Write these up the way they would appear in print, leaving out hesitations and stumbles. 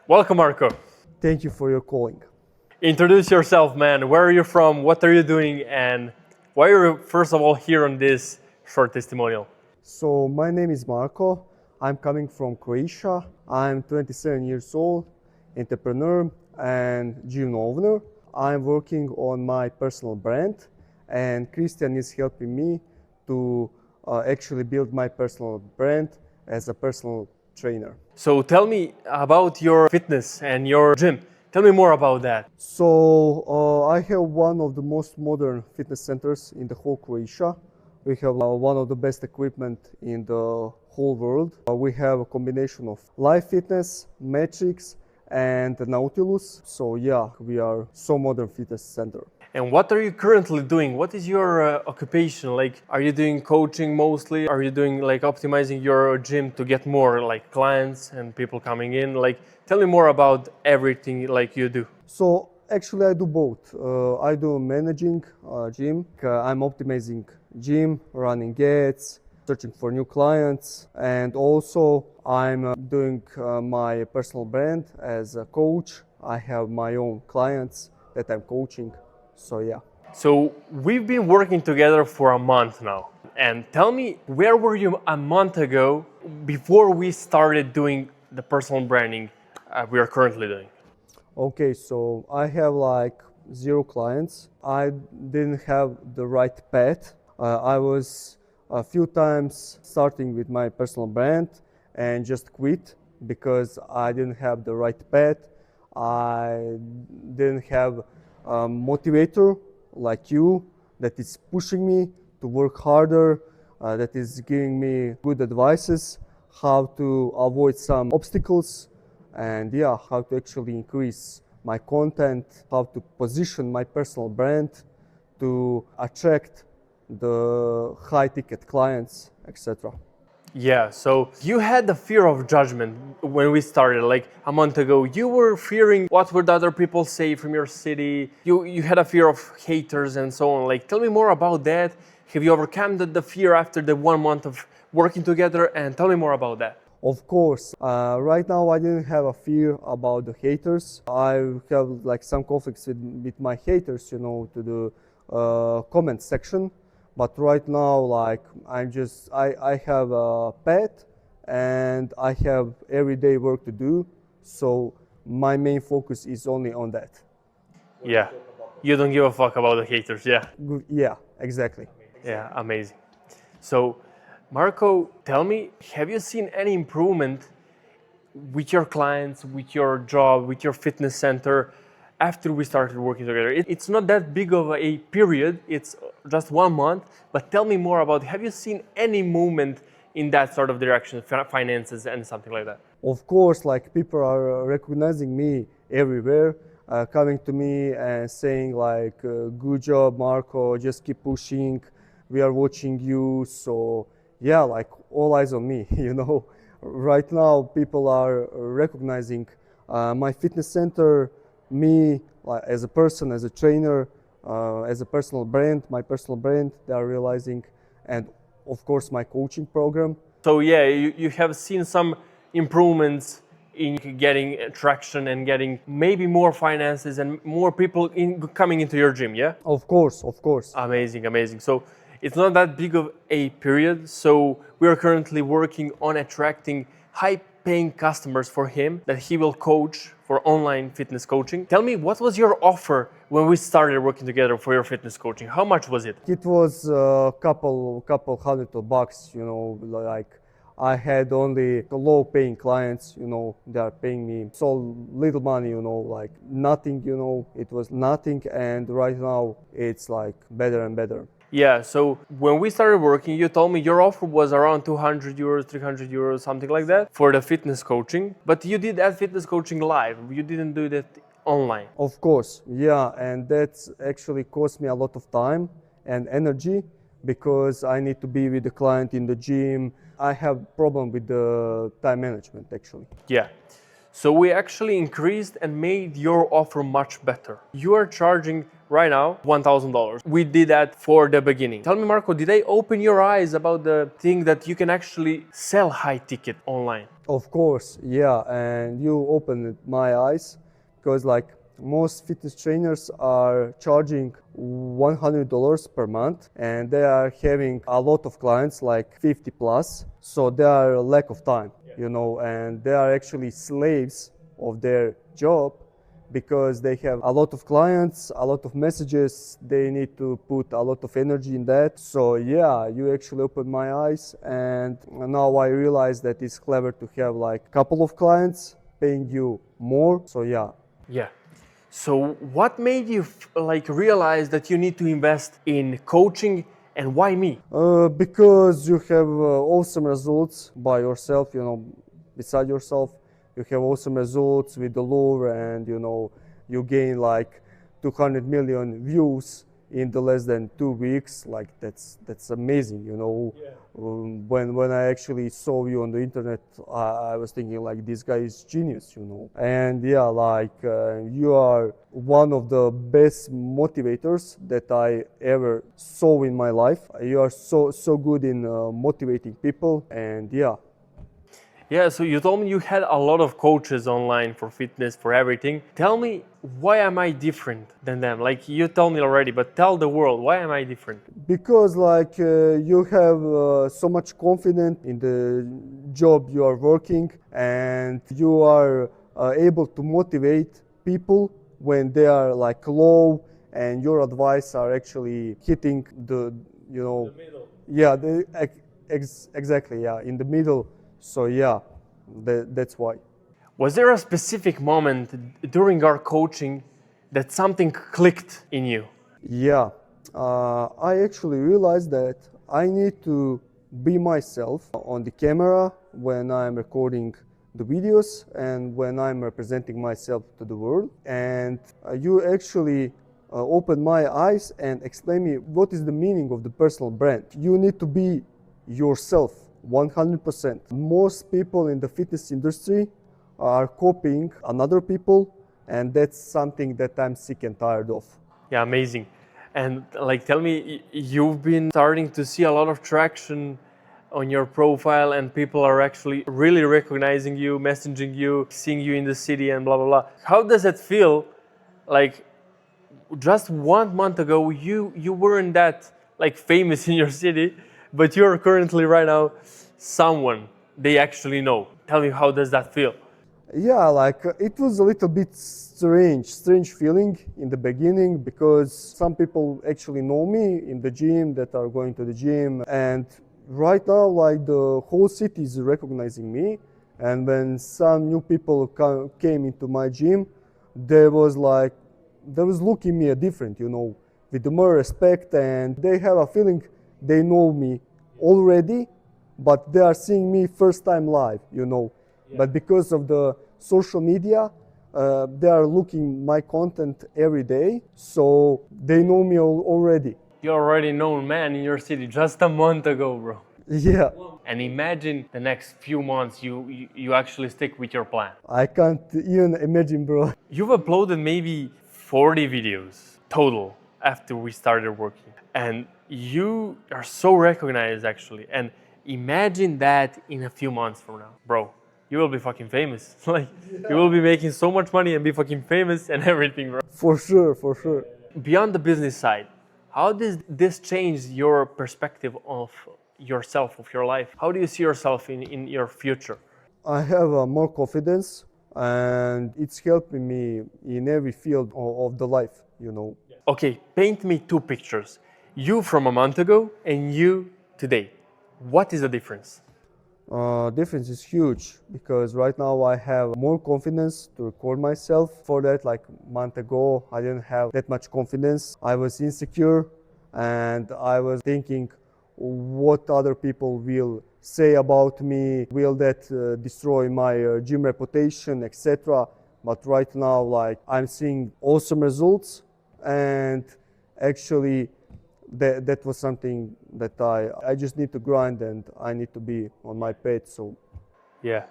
Welcome, Marco. Thank you for your calling. Introduce yourself, man. Where are you from? What are you doing? And why are you, first of all, here on this short testimonial? So my name is Marko. I'm coming from Croatia. I'm 27 years old, entrepreneur and gym owner. I'm working on my personal brand, and Christian is helping me to actually build my personal brand as a personal trainer. So tell me about your fitness and your gym. Tell me more about that. So I have one of the most modern fitness centers in the whole Croatia. We have one of the best equipment in the whole world. We have a combination of live fitness, metrics, and Nautilus. So yeah, we are so modern fitness center. And what are you currently doing? What is your occupation? Like, are you doing coaching mostly? Are you doing like optimizing your gym to get more like clients and people coming in? Like, tell me more about everything like you do. So actually I do both. I do managing gym. I'm optimizing gym, running ads, searching for new clients, and also I'm doing my personal brand as a coach. I have my own clients that I'm coaching. So yeah. So we've been working together for a month now. And tell me, where were you a month ago before we started doing the personal branding we are currently doing? Okay, so I have like 0 clients. I didn't have the right path. I was a few times starting with my personal brand and just quit because I didn't have the right path. I didn't have a motivator like you that is pushing me to work harder, that is giving me good advices, how to avoid some obstacles, and yeah, how to actually increase my content, how to position my personal brand to attract the high ticket clients, etc. Yeah, so you had the fear of judgment when we started, like a month ago. You were fearing what would other people say from your city. You had a fear of haters and so on. Like, tell me more about that. Have you overcome the fear after the 1 month of working together? And tell me more about that. Of course, right now I didn't have a fear about the haters. I have like some conflicts with my haters, to the comment section. But right now, like I have a pet and I have everyday work to do. So my main focus is only on that. Yeah, you don't give a fuck about the haters. Yeah, Yeah, exactly. yeah, amazing. So, Marco, tell me, have you seen any improvement with your clients, with your job, with your fitness center after we started working together? It's not that big of a period, it's just 1 month, but tell me more about, have you seen any movement in that sort of direction, finances and something like that? Of course, like people are recognizing me everywhere, coming to me and saying like, "Good job, Marco. Just keep pushing. We are watching you." So yeah, like all eyes on me. Right now people are recognizing my fitness center, me like, as a person, as a trainer, as a personal brand, my personal brand. They are realizing, and of course my coaching program. So yeah, you have seen some improvements in getting traction and getting maybe more finances and more people coming into your gym, yeah? Of course, of course. Amazing, amazing. So it's not that big of a period. So we are currently working on attracting high-paying customers for him that he will coach for online fitness coaching. Tell me, what was your offer when we started working together for your fitness coaching? How much was it? It was a couple $100, like I had only low paying clients, they are paying me so little money, like nothing, it was nothing. And right now it's like better and better. Yeah, so when we started working, you told me your offer was around 200 euros, 300 euros, something like that for the fitness coaching. But you did that fitness coaching live. You didn't do that online. Of course, yeah, and that's actually cost me a lot of time and energy because I need to be with the client in the gym. I have problem with the time management actually. Yeah. So we actually increased and made your offer much better. You are charging right now $1,000. We did that for the beginning. Tell me, Marco, did I open your eyes about the thing that you can actually sell high ticket online? Of course, yeah, and you opened my eyes because like most fitness trainers are charging $100 per month and they are having a lot of clients like 50 plus, so they are lack of time, and they are actually slaves of their job because they have a lot of clients, a lot of messages, they need to put a lot of energy in that. So yeah, you actually opened my eyes and now I realize that it's clever to have like a couple of clients paying you more. So yeah. Yeah. So what made you like realize that you need to invest in coaching and why me? Because you have awesome results by yourself, beside yourself. You have awesome results with the lure and, you gain like 200 million views in the less than 2 weeks. Like that's amazing, Yeah. When I actually saw you on the internet, I was thinking like this guy is genius, and yeah, like you are one of the best motivators that I ever saw in my life. You are so good in motivating people, and yeah. Yeah, so you told me you had a lot of coaches online for fitness, for everything. Tell me, why am I different than them? Like you told me already, but tell the world, why am I different? Because like you have so much confidence in the job you are working and you are able to motivate people when they are like low and your advice are actually hitting the Middle. yeah exactly, yeah, in the middle. So yeah, that's why. Was there a specific moment during our coaching that something clicked in you? Yeah, I actually realized that I need to be myself on the camera when I'm recording the videos and when I'm representing myself to the world. And you actually opened my eyes and explain me what is the meaning of the personal brand. You need to be yourself 100%. Most people in the fitness industry are copying another people, and that's something that I'm sick and tired of. Yeah, amazing. And like, tell me, you've been starting to see a lot of traction on your profile, and people are actually really recognizing you, messaging you, seeing you in the city, and blah blah blah. How does it feel? Like, just 1 month ago, you weren't that like famous in your city, but you're currently right now someone they actually know. Tell me, how does that feel? Yeah, like it was a little bit strange feeling in the beginning because some people actually know me in the gym that are going to the gym, and right now like the whole city is recognizing me. And when some new people came into my gym, there was like they was looking me different, with more respect, and they have a feeling they know me already, but they are seeing me first time live, But because of the social media, they are looking my content every day, so they know me already. You're already known man in your city just a month ago, bro. Yeah, And imagine the next few months you actually stick with your plan. I can't even imagine, bro. You've uploaded maybe 40 videos total after we started working. And you are so recognized actually. And imagine that in a few months from now, bro. You will be fucking famous. Like you will be making so much money and be fucking famous and everything, bro. For sure, for sure. Beyond the business side, how does this change your perspective of yourself, of your life? How do you see yourself in your future? I have more confidence, and it's helping me in every field of the life. Okay, paint me two pictures. You from a month ago and you today. What is the difference? Difference is huge because right now I have more confidence to record myself. For that, like a month ago, I didn't have that much confidence. I was insecure and I was thinking what other people will say about me. Will that destroy my gym reputation, etc. But right now, like I'm seeing awesome results, and actually that was something that I just need to grind and I need to be on my page. So Yeah.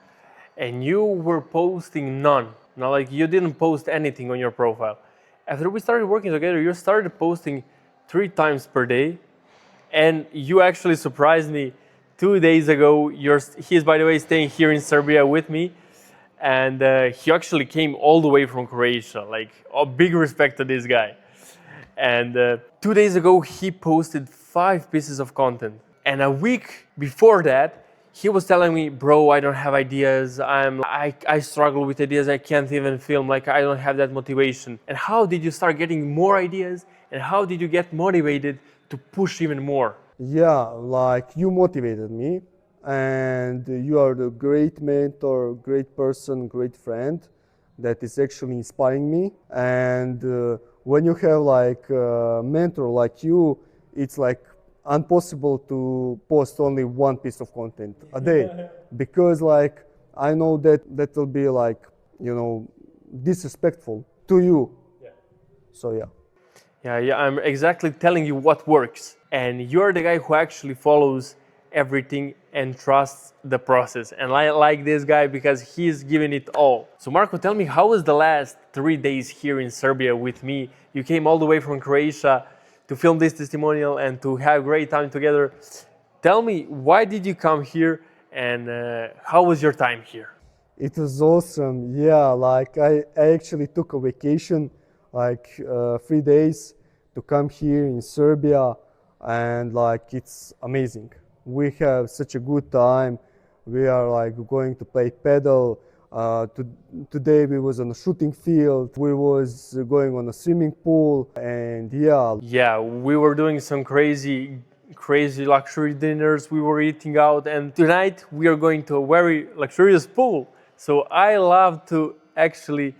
and you were posting none. Not like you didn't post anything on your profile. After we started working together, you started posting 3 times per day, and you actually surprised me 2 days ago. He's, by the way, staying here in Serbia with me, and he actually came all the way from Croatia. Like, a big respect to this guy. And 2 days ago, he posted 5 pieces of content. And a week before that, he was telling me, bro, I don't have ideas. I struggle with ideas. I can't even film. Like, I don't have that motivation. And how did you start getting more ideas? And how did you get motivated to push even more? Yeah, like you motivated me, and you are the great mentor, great person, great friend that is actually inspiring me. And when you have like a mentor like you, it's like impossible to post only 1 piece of content a day because like I know that that will be like, you know, disrespectful to you. So yeah. Yeah, I'm exactly telling you what works. And you're the guy who actually follows everything and trusts the process. And I like this guy because he's giving it all. So Marco, tell me, how was the last 3 days here in Serbia with me? You came all the way from Croatia to film this testimonial and to have great time together. Tell me, why did you come here, and how was your time here? It was awesome. Yeah, like I actually took a vacation, like 3 days to come here in Serbia, and like it's amazing. We have such a good time. We are like going to play paddle. Today we was on a shooting field. We was going on a swimming pool, and yeah. Yeah, we were doing some crazy luxury dinners. We were eating out, and tonight we are going to a very luxurious pool. So I love to actually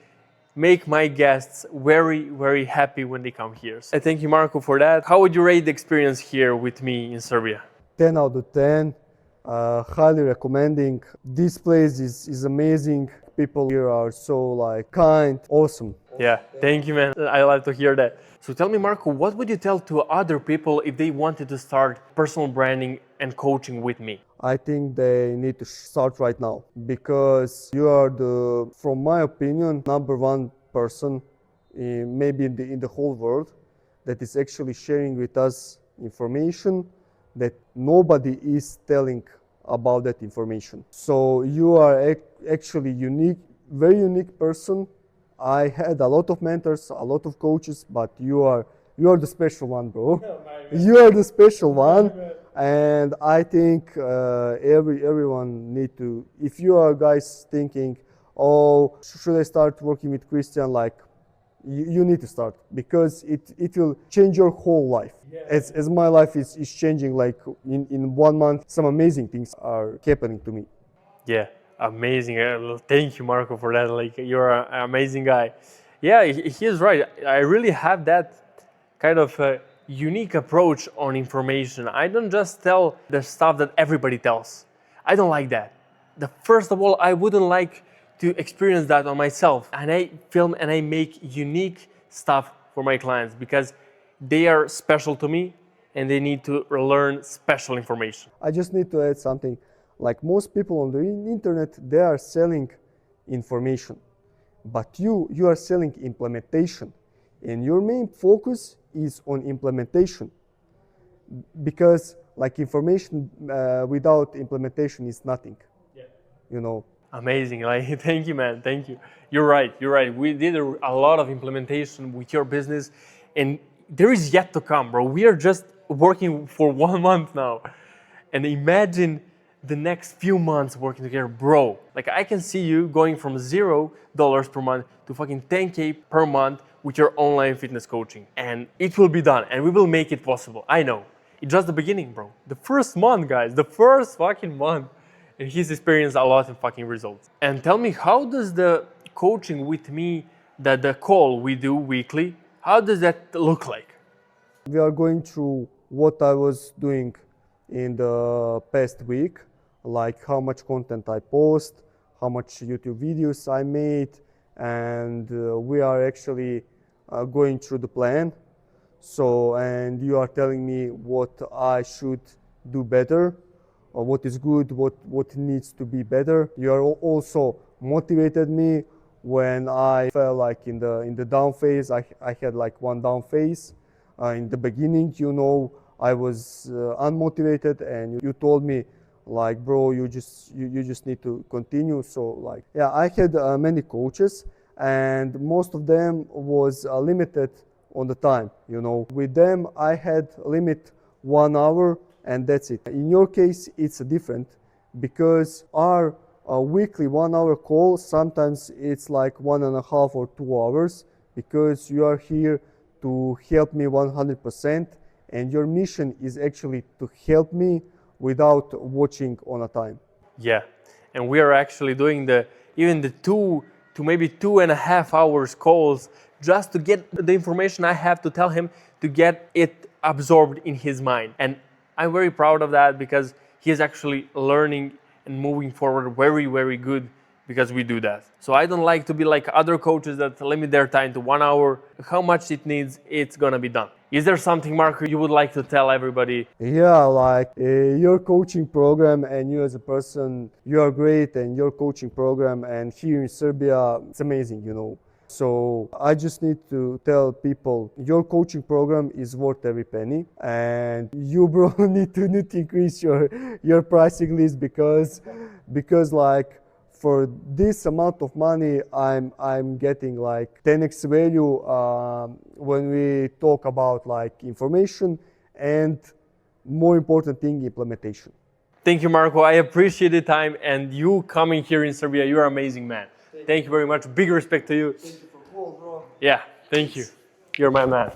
make my guests very happy when they come here. So I thank you, Marco, for that. How would you rate the experience here with me in Serbia? 10 out of 10. Highly recommending. This place is amazing. People here are so like kind, awesome. Yeah, thank you, man. I love to hear that. So tell me, Marco, what would you tell to other people if they wanted to start personal branding and coaching with me? I think they need to start right now because you are the, from my opinion, number one person maybe in the whole world that is actually sharing with us information that nobody is telling about that information. So you are actually unique, very unique person. I had a lot of mentors, a lot of coaches, but you are the special one, bro. You are the special one, and I think everyone need to. If you are guys thinking, oh, should I start working with Christian? Like, you need to start because it will change your whole life. As my life is changing, like in 1 month, some amazing things are happening to me. Yeah, amazing. Thank you, Marco, for that. Like, you're an amazing guy. Yeah, he is right. I really have that kind of unique approach on information. I don't just tell the stuff that everybody tells. I don't like that. First of all, I wouldn't like to experience that on myself. And I film and I make unique stuff for my clients because they are special to me and they need to learn special information. I just need to add something. Like most people on the internet, they are selling information, but you are selling implementation, and your main focus is on implementation because like information without implementation is nothing. Yeah. You know. Amazing. Like, thank you, man. Thank you. You're right. You're right. We did a lot of implementation with your business, and there is yet to come, bro. We are just working for 1 month now, and imagine the next few months working together, bro. Like, I can see you going from $0 per month to fucking 10K per month with your online fitness coaching, and it will be done, and we will make it possible. I know. It's just the beginning, bro. The first month, guys. The first fucking month. And he's experienced a lot in fucking results. And tell me, how does the coaching with me, the call we do weekly, how does that look like? We are going through what I was doing in the past week, like how much content I post, how much YouTube videos I made, and we are actually going through the plan. So, and you are telling me what I should do better, what is good, what needs to be better. You are also motivated me when I felt like in the down phase. I had like one down phase in the beginning. I was unmotivated, and you told me like, bro, you just need to continue. So like, yeah, I had many coaches, and most of them was limited on the time. With them I had limit 1 hour, and that's it. In your case it's different, because our weekly 1 hour call, sometimes it's like 1.5 or 2 hours, because you are here to help me 100%, and your mission is actually to help me without watching on a time. Yeah, and we are actually doing even the 2 to maybe 2.5 hours calls just to get the information I have to tell him, to get it absorbed in his mind. And I'm very proud of that, because he is actually learning and moving forward very, very good, because we do that. So I don't like to be like other coaches that limit their time to 1 hour. How much it needs, it's gonna be done. Is there something, Marco, you would like to tell everybody? Yeah, like your coaching program, and you as a person, you are great, and your coaching program and here in Serbia, it's amazing. So I just need to tell people, your coaching program is worth every penny, and you, bro, need to increase your pricing list, because like, for this amount of money, I'm getting like 10x value when we talk about like information, and more important thing, implementation. Thank you, Marco. I appreciate the time, and you coming here in Serbia. You're amazing, man. Thank you very much. Big respect to you. Thank you for call, bro. Yeah, thank you. You're my man.